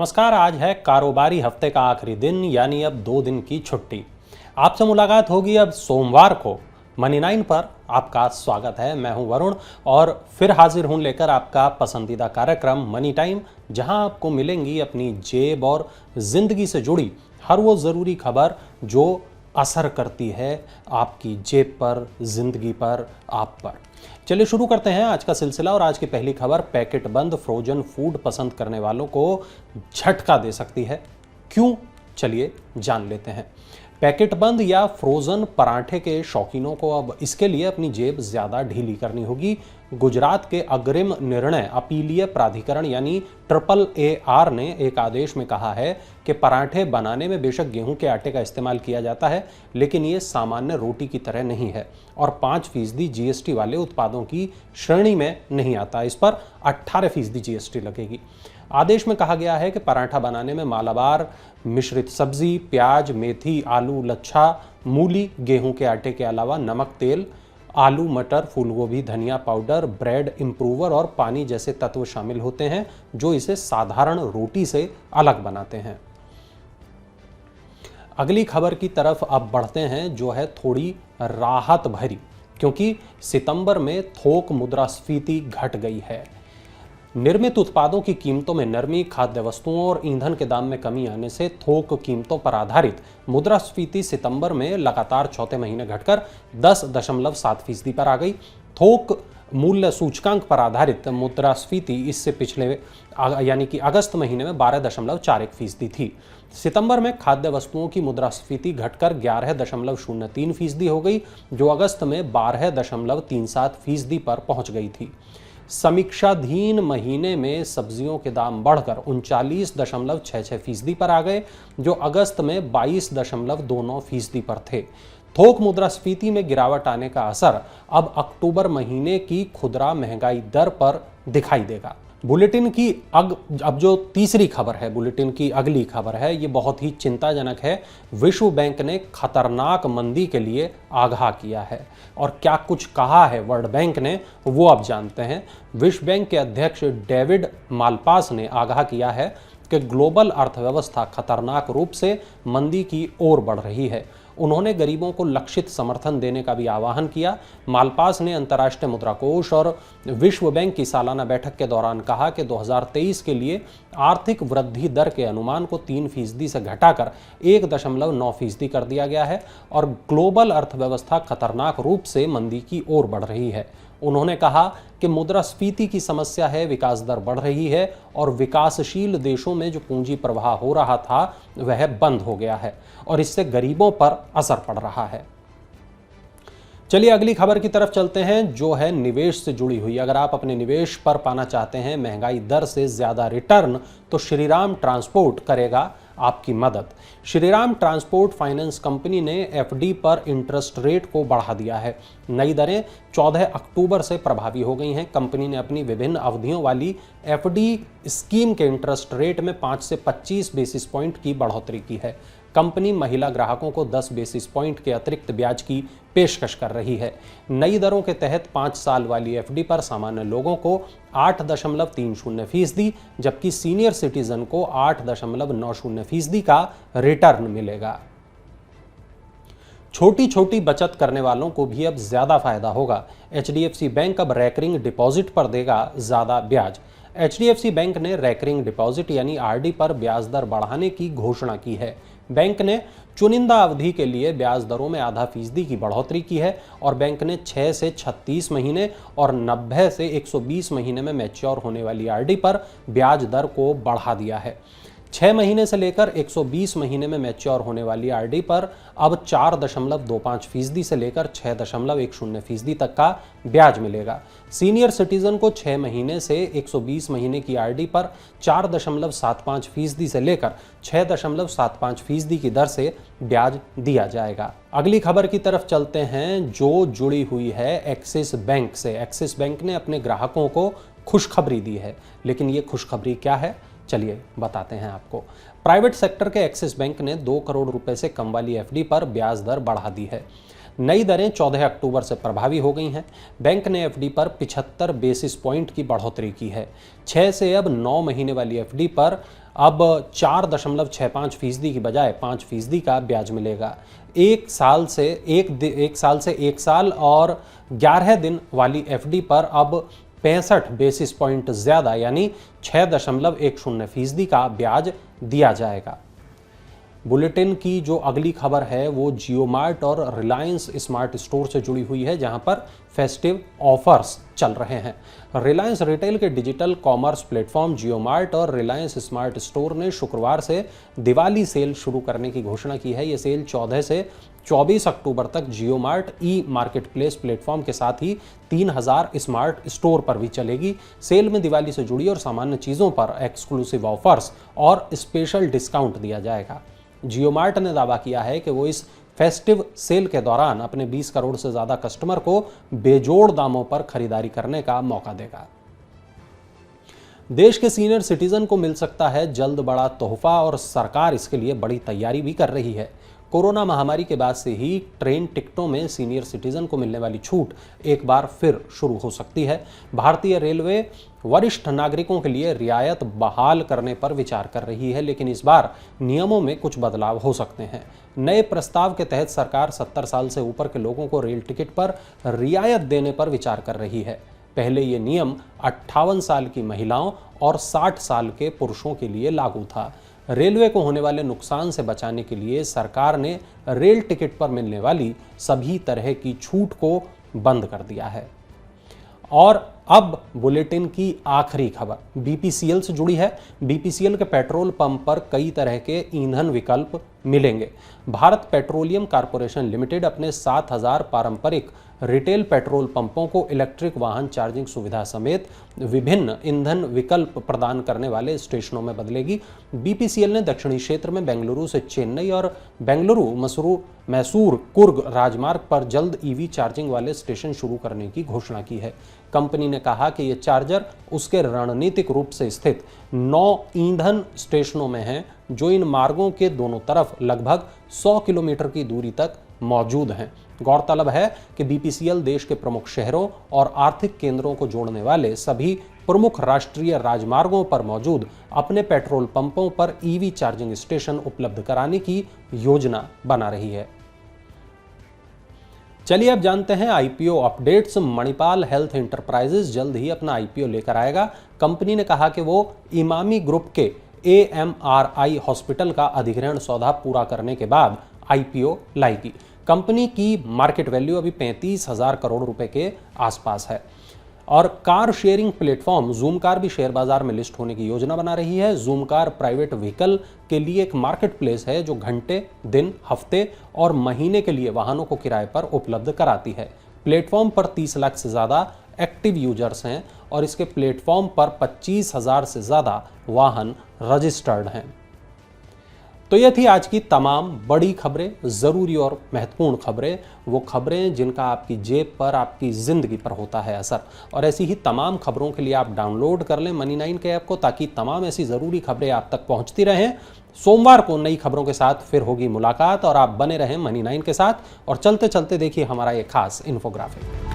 नमस्कार। आज है कारोबारी हफ्ते का आखिरी दिन, यानी अब 2 दिन की छुट्टी। आपसे मुलाकात होगी अब सोमवार को। मनी 9 पर आपका स्वागत है। मैं हूं वरुण और फिर हाजिर हूं लेकर आपका पसंदीदा कार्यक्रम मनी टाइम, जहां आपको मिलेंगी अपनी जेब और जिंदगी से जुड़ी हर वो ज़रूरी खबर जो असर करती है आपकी जेब पर, जिंदगी पर, आप पर। चलिए शुरू करते हैं आज का सिलसिला। और आज की पहली खबर पैकेट बंद फ्रोजन फूड पसंद करने वालों को झटका दे सकती है। क्यों? चलिए जान लेते हैं। पैकेट बंद या फ्रोजन पराठे के शौकीनों को अब इसके लिए अपनी जेब ज्यादा ढीली करनी होगी। गुजरात के अग्रिम निर्णय अपीलीय प्राधिकरण यानी AAR ने एक आदेश में कहा है कि पराठे बनाने में बेशक गेहूं के आटे का इस्तेमाल किया जाता है, लेकिन ये सामान्य रोटी की तरह नहीं है और 5% GST वाले उत्पादों की श्रेणी में नहीं आता। इस पर 18% GST लगेगी। आदेश में कहा गया है कि पराठा बनाने में मालाबार, मिश्रित सब्जी, प्याज, मेथी, आलू, लच्छा, मूली, गेहूं के आटे के अलावा नमक, तेल, आलू, मटर, फूलगोभी, धनिया पाउडर, ब्रेड इम्प्रूवर और पानी जैसे तत्व शामिल होते हैं जो इसे साधारण रोटी से अलग बनाते हैं। अगली खबर की तरफ अब बढ़ते हैं, जो है थोड़ी राहत भरी, क्योंकि सितंबर में थोक मुद्रास्फीति घट गई है। निर्मित उत्पादों की कीमतों में नरमी, खाद्य वस्तुओं और ईंधन के दाम में कमी आने से थोक कीमतों पर आधारित मुद्रास्फीति सितंबर में लगातार चौथे महीने घटकर 10.7% पर आ गई। थोक मूल्य सूचकांक पर आधारित मुद्रास्फीति इससे पिछले यानी कि अगस्त महीने में 12.41% थी। सितंबर में खाद्य वस्तुओं की मुद्रास्फीति घटकर 11.03% हो गई, जो अगस्त में 12.37% पर पहुंच गई थी। समीक्षाधीन महीने में सब्जियों के दाम बढ़कर 39.66% पर आ गए, जो अगस्त में 22.29% पर थे। थोक मुद्रास्फीति में गिरावट आने का असर अब अक्टूबर महीने की खुदरा महंगाई दर पर दिखाई देगा। बुलेटिन की अब जो तीसरी खबर है, बुलेटिन की अगली खबर है, ये बहुत ही चिंताजनक है। विश्व बैंक ने खतरनाक मंदी के लिए आगाह किया है और क्या कुछ कहा है वर्ल्ड बैंक ने, वो अब जानते हैं। विश्व बैंक के अध्यक्ष डेविड मालपास ने आगाह किया है कि ग्लोबल अर्थव्यवस्था खतरनाक रूप से मंदी की ओर बढ़ रही है। उन्होंने गरीबों को लक्षित समर्थन देने का भी आह्वान किया। मालपास ने अंतर्राष्ट्रीय मुद्रा कोष और विश्व बैंक की सालाना बैठक के दौरान कहा कि 2023 के लिए आर्थिक वृद्धि दर के अनुमान को 3% से घटाकर 1.9% कर दिया गया है और ग्लोबल अर्थव्यवस्था खतरनाक रूप से मंदी की ओर बढ़ रही है। उन्होंने कहा कि मुद्रास्फीति की समस्या है, विकास दर बढ़ रही है और विकासशील देशों में जो पूंजी प्रवाह हो रहा था वह बंद हो गया है और इससे गरीबों पर असर पड़ रहा है। चलिए अगली खबर की तरफ चलते हैं, जो है निवेश से जुड़ी हुई। अगर आप अपने निवेश पर पाना चाहते हैं महंगाई दर से ज्यादा रिटर्न, तो श्रीराम ट्रांसपोर्ट करेगा आपकी मदद। श्रीराम ट्रांसपोर्ट फाइनेंस कंपनी ने FD पर इंटरेस्ट रेट को बढ़ा दिया है। नई दरें 14 अक्टूबर से प्रभावी हो गई हैं। कंपनी ने अपनी विभिन्न अवधियों वाली FD स्कीम के इंटरेस्ट रेट में 5 से 25 बेसिस पॉइंट की बढ़ोतरी की है। कंपनी महिला ग्राहकों को 10 बेसिस पॉइंट के अतिरिक्त ब्याज की पेशकश कर रही है। नई दरों के तहत 5 साल वाली FD पर सामान्य लोगों को 8.30% जबकि सीनियर सिटीजन को 8.90% का रिटर्न मिलेगा। छोटी छोटी बचत करने वालों को भी अब ज्यादा फायदा होगा। HDFC बैंक अब रैकरिंग डिपॉजिट पर देगा ज्यादा ब्याज। HDFC बैंक ने रैकरिंग डिपॉजिट यानी RD पर ब्याज दर बढ़ाने की घोषणा की है। बैंक ने चुनिंदा अवधि के लिए ब्याज दरों में 0.5% की बढ़ोतरी की है और बैंक ने 6 से 36 महीने और 90 से 120 महीने में मैच्योर होने वाली RD पर ब्याज दर को बढ़ा दिया है। 6 महीने से लेकर 120 महीने में मैच्योर होने वाली RD पर अब 4.25% से लेकर 6.10% तक का ब्याज मिलेगा। सीनियर सिटीजन को 6 महीने से 120 महीने की RD पर 4.75% से लेकर 6.75% की दर से ब्याज दिया जाएगा। अगली खबर की तरफ चलते हैं, जो जुड़ी हुई है एक्सिस बैंक से। एक्सिस बैंक ने अपने ग्राहकों को खुशखबरी दी है, लेकिन ये खुशखबरी क्या है, चलिए बताते हैं आपको। प्राइवेट सेक्टर के एक्सिस बैंक ने 2 करोड़ रुपए से कम वाली FD पर ब्याज दर बढ़ा दी है। नई दरें 14 अक्टूबर से प्रभावी हो गई हैं। बैंक ने FD पर 75 बेसिस पॉइंट की बढ़ोतरी की है। 6 से अब 9 महीने वाली FD पर अब 4.65% की बजाय 5% का ब्याज मिलेगा। एक साल से एक साल और 11 दिन वाली एफडी पर अब 65 बेसिस पॉइंट ज़्यादा यानी 6.10% का ब्याज दिया जाएगा। बुलेटिन की जो अगली खबर है वो जियो मार्ट और रिलायंस स्मार्ट स्टोर से जुड़ी हुई है, जहां पर फेस्टिव ऑफर्स चल रहे हैं। रिलायंस रिटेल के डिजिटल कॉमर्स प्लेटफॉर्म जियो मार्ट और रिलायंस स्मार्ट स्टोर ने शुक्रवार से दिवाली सेल शुरू करने की घोषणा की है। ये सेल 14 से 24 अक्टूबर तक जियो मार्ट ई मार्केटप्लेस प्लेटफॉर्म के साथ ही 3000 स्मार्ट स्टोर पर भी चलेगी। सेल में दिवाली से जुड़ी और सामान्य चीज़ों पर एक्सक्लूसिव ऑफर्स और स्पेशल डिस्काउंट दिया जाएगा। जियो मार्ट ने दावा किया है कि वो इस फेस्टिव सेल के दौरान अपने 20 करोड़ से ज़्यादा कस्टमर को बेजोड़ दामों पर खरीदारी करने का मौका देगा। देश के सीनियर सिटीजन को मिल सकता है जल्द बड़ा तोहफा और सरकार इसके लिए बड़ी तैयारी भी कर रही है। कोरोना महामारी के बाद से ही ट्रेन टिकटों में सीनियर सिटीजन को मिलने वाली छूट एक बार फिर शुरू हो सकती है। भारतीय रेलवे वरिष्ठ नागरिकों के लिए रियायत बहाल करने पर विचार कर रही है, लेकिन इस बार नियमों में कुछ बदलाव हो सकते हैं। नए प्रस्ताव के तहत सरकार 70 साल से ऊपर के लोगों को रेल टिकट पर रियायत देने पर विचार कर रही है। पहले ये नियम 58 साल की महिलाओं और 60 साल के पुरुषों के लिए लागू था। रेलवे को होने वाले नुकसान से बचाने के लिए सरकार ने रेल टिकट पर मिलने वाली सभी तरह की छूट को बंद कर दिया है। और अब बुलेटिन की आखिरी खबर बीपीसीएल से जुड़ी है। बीपीसीएल के पेट्रोल पंप पर कई तरह के ईंधन विकल्प मिलेंगे। भारत पेट्रोलियम कॉर्पोरेशन लिमिटेड अपने 7000 पारंपरिक रिटेल पेट्रोल पंपों को इलेक्ट्रिक वाहन चार्जिंग सुविधा समेत विभिन्न ईंधन विकल्प प्रदान करने वाले स्टेशनों में बदलेगी। बीपीसीएल ने दक्षिणी क्षेत्र में बेंगलुरु से चेन्नई और बेंगलुरु मैसूर कुर्ग राजमार्ग पर जल्द ईवी चार्जिंग वाले स्टेशन शुरू करने की घोषणा की है। कंपनी ने कहा कि ये चार्जर उसके रणनीतिक रूप से स्थित 9 ईंधन स्टेशनों में हैं, जो इन मार्गों के दोनों तरफ लगभग 100 किलोमीटर की दूरी तक मौजूद हैं। गौरतलब है कि बीपीसीएल देश के प्रमुख शहरों और आर्थिक केंद्रों को जोड़ने वाले सभी प्रमुख राष्ट्रीय राजमार्गों पर मौजूद अपने पेट्रोल पंपों पर ईवी चार्जिंग स्टेशन उपलब्ध कराने की योजना बना रही है। चलिए अब जानते हैं IPO updates. Manipal health enterprises जल्द ही अपना आईपीओ लेकर आएगा। कंपनी ने कहा कि वो इमामी ग्रुप के AMRI हॉस्पिटल का अधिग्रहण सौदा पूरा करने के बाद आईपीओ लाएगी। कंपनी की मार्केट वैल्यू अभी 35,000 करोड़ रुपए के आसपास है। और car sharing platform zoom car भी शेयर बाजार में लिस्ट होने की योजना बना रही है। जूम कार प्राइवेट व्हीकल के लिए एक मार्केट प्लेस है जो घंटे, दिन, हफ्ते और महीने के लिए वाहनों को किराए पर उपलब्ध कराती है। प्लेटफॉर्म पर 30 लाख से ज़्यादा एक्टिव यूजर्स हैं और इसके प्लेटफॉर्म पर 25,000 से ज़्यादा वाहन रजिस्टर्ड हैं। तो ये थी आज की तमाम बड़ी खबरें, ज़रूरी और महत्वपूर्ण खबरें, वो खबरें जिनका आपकी जेब पर, आपकी ज़िंदगी पर होता है असर। और ऐसी ही तमाम खबरों के लिए आप डाउनलोड कर लें मनी9 के ऐप को, ताकि तमाम ऐसी ज़रूरी खबरें आप तक पहुंचती रहें। सोमवार को नई खबरों के साथ फिर होगी मुलाकात और आप बने रहें मनी9 के साथ। और चलते चलते देखिए हमारा ये खास इन्फोग्राफिक।